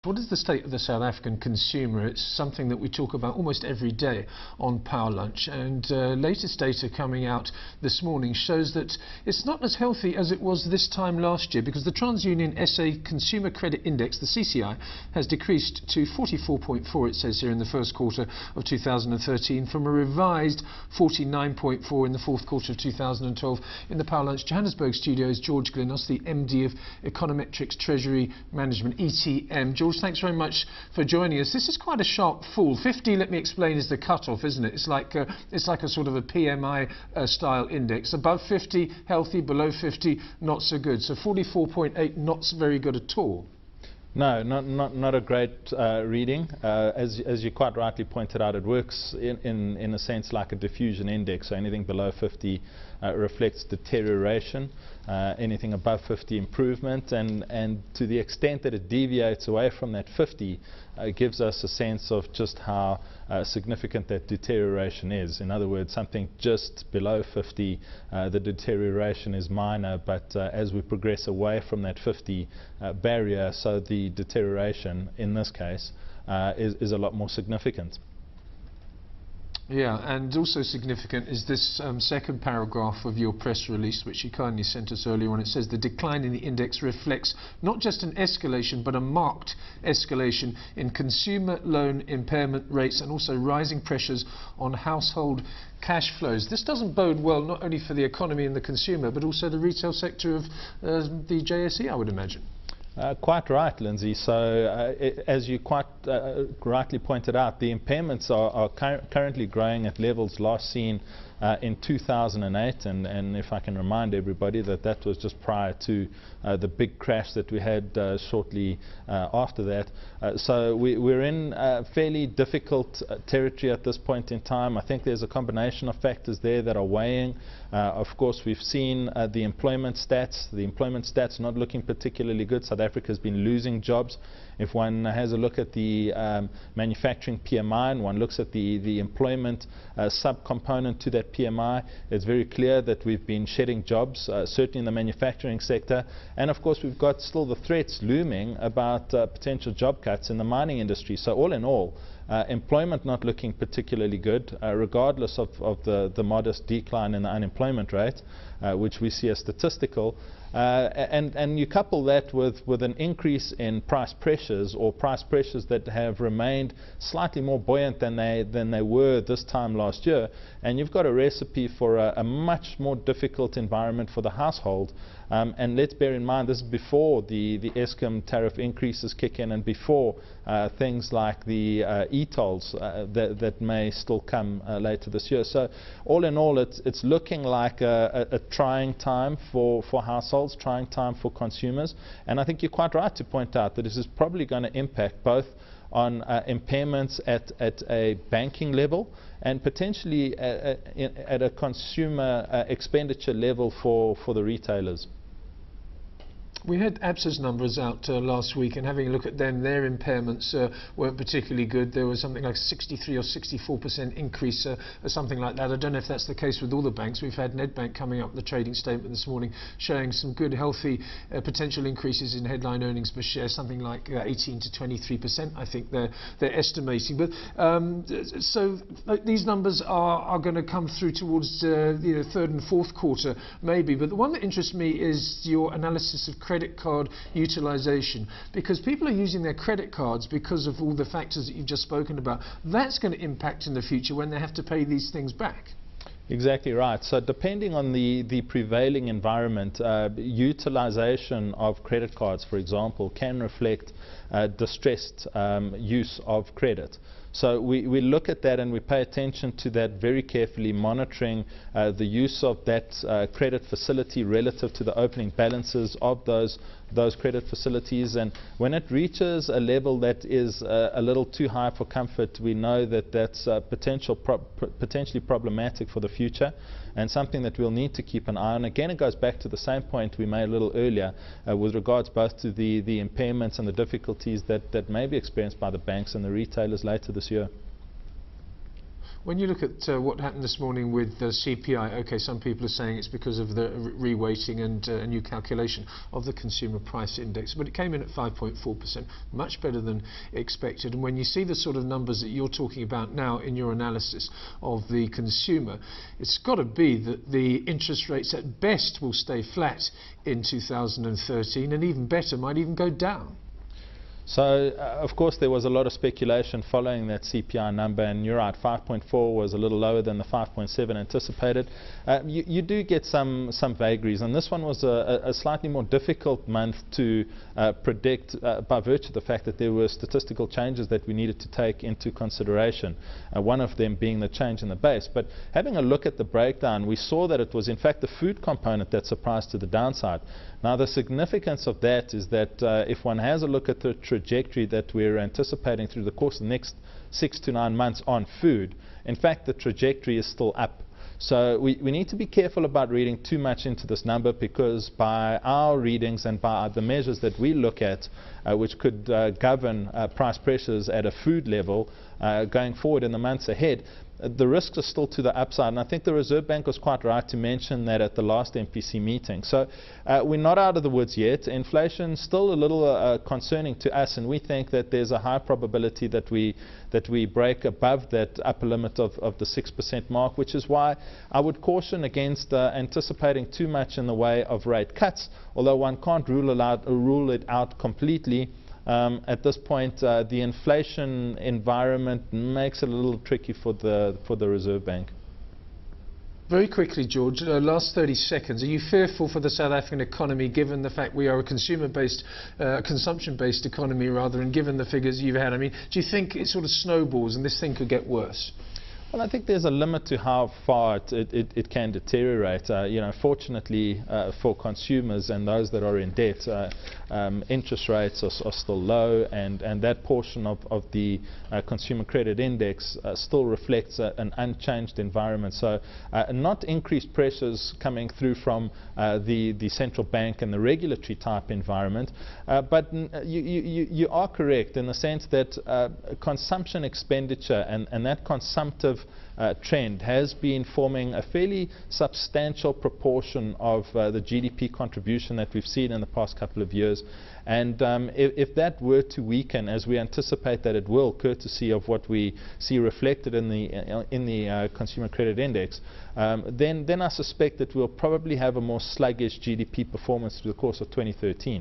What is the state of the South African consumer? It's something that we talk about almost every day on Power Lunch, and latest data coming out this morning shows that it's not as healthy as it was this time last year, because the TransUnion SA Consumer Credit Index, the CCI, has decreased to 44.4, it says here, in the first quarter of 2013 from a revised 49.4 in the fourth quarter of 2012. In the Power Lunch Johannesburg studios, George Glenos, the MD of Econometrics Treasury Management, ETM. George, thanks very much for joining us. This is quite a sharp fall. 50, let me explain, is the cut-off, isn't it? It's like a sort of a PMI style index. Above 50, healthy. Below 50, not so good. So 44.8, not very good at all. No, not a great reading. As you quite rightly pointed out, it works in a sense like a diffusion index. So anything below 50 reflects deterioration, anything above 50 improvement, and to the extent that it deviates away from that 50, gives us a sense of just how significant that deterioration is. In other words, something just below 50, the deterioration is minor, but as we progress away from that 50 barrier, so the deterioration in this case is a lot more significant. Yeah, and also significant is this second paragraph of your press release, which you kindly sent us earlier on. It says the decline in the index reflects not just an escalation, but a marked escalation in consumer loan impairment rates and also rising pressures on household cash flows. This doesn't bode well not only for the economy and the consumer, but also the retail sector of the JSE, I would imagine. Quite right, Lindsay. So as you quite rightly pointed out, the impairments are currently growing at levels last seen in 2008, and if I can remind everybody that was just prior to the big crash that we had shortly after that. So we're in fairly difficult territory at this point in time. I think there's a combination of factors there that are weighing. Of course, we've seen the employment stats. The employment stats not looking particularly good. South Africa has been losing jobs. If one has a look at the manufacturing PMI and one looks at the employment subcomponent to that PMI, it's very clear that we've been shedding jobs, certainly in the manufacturing sector. And of course, we've got still the threats looming about potential job cuts in the mining industry. So all in all, employment not looking particularly good, regardless of the modest decline in the unemployment rate, which we see as statistical. And you couple that with an increase in price pressures, or price pressures that have remained slightly more buoyant than they were this time last year, and you've got a recipe for a much more difficult environment for the household. And let's bear in mind, this is before the Eskom tariff increases kick in, and before things like the e-tolls that may still come later this year. So all in all, it's looking like a trying time for households, trying time for consumers. And I think you're quite right to point out that this is probably going to impact both on impairments at a banking level and potentially at a consumer expenditure level for the retailers. We had ABSA's numbers out last week, and having a look at them, their impairments weren't particularly good. There was something like 63 or 64% increase, or something like that. I don't know if that's the case with all the banks. We've had Nedbank coming up with a trading statement this morning showing some good, healthy potential increases in headline earnings per share, something like 18 to 23%, I think they're estimating. But so these numbers are going to come through towards the third and fourth quarter, maybe. But the one that interests me is your analysis of credit card utilization, because people are using their credit cards because of all the factors that you've just spoken about. That's going to impact in the future when they have to pay these things back. Exactly right. So depending on the prevailing environment, utilization of credit cards, for example, can reflect distressed use of credit. So we look at that and we pay attention to that very carefully, monitoring the use of that credit facility relative to the opening balances of those credit facilities. And when it reaches a level that is a little too high for comfort, we know that that's potentially problematic for the future, and something that we'll need to keep an eye on. Again, it goes back to the same point we made a little earlier with regards both to the impairments and the difficulties that may be experienced by the banks and the retailers later this year. When you look at what happened this morning with the CPI, okay, some people are saying it's because of the reweighting and a new calculation of the consumer price index, but it came in at 5.4%, much better than expected. And when you see the sort of numbers that you're talking about now in your analysis of the consumer, it's got to be that the interest rates at best will stay flat in 2013, and even better, might even go down. So, of course, there was a lot of speculation following that CPI number, and you're right, 5.4 was a little lower than the 5.7 anticipated. You do get some vagaries, and this one was a slightly more difficult month to predict by virtue of the fact that there were statistical changes that we needed to take into consideration, one of them being the change in the base. But having a look at the breakdown, we saw that it was in fact the food component that surprised to the downside. Now, the significance of that is that if one has a look at the trajectory that we're anticipating through the course of the next 6 to 9 months on food, in fact the trajectory is still up. So we need to be careful about reading too much into this number, because by our readings and by the measures that we look at, which could govern price pressures at a food level going forward in the months ahead, the risks are still to the upside. And I think the Reserve Bank was quite right to mention that at the last MPC meeting. So we're not out of the woods yet. Inflation's still a little concerning to us, and we think that there's a high probability that we break above that upper limit of the 6% mark, which is why I would caution against anticipating too much in the way of rate cuts, although one can't rule it out completely. At this point, the inflation environment makes it a little tricky for the Reserve Bank. Very quickly, George, last 30 seconds. Are you fearful for the South African economy, given the fact we are a consumer-based, consumption-based economy, rather, and given the figures you've had? I mean, do you think it sort of snowballs and this thing could get worse? Well, I think there's a limit to how far it can deteriorate. Fortunately for consumers and those that are in debt, interest rates are still low, and that portion of the consumer credit index still reflects an unchanged environment. So not increased pressures coming through from the central bank and the regulatory type environment, but you are correct in the sense that consumption expenditure and that consumptive trend has been forming a fairly substantial proportion of the GDP contribution that we've seen in the past couple of years. And if that were to weaken, as we anticipate that it will, courtesy of what we see reflected in the consumer credit index, then I suspect that we'll probably have a more sluggish GDP performance through the course of 2013.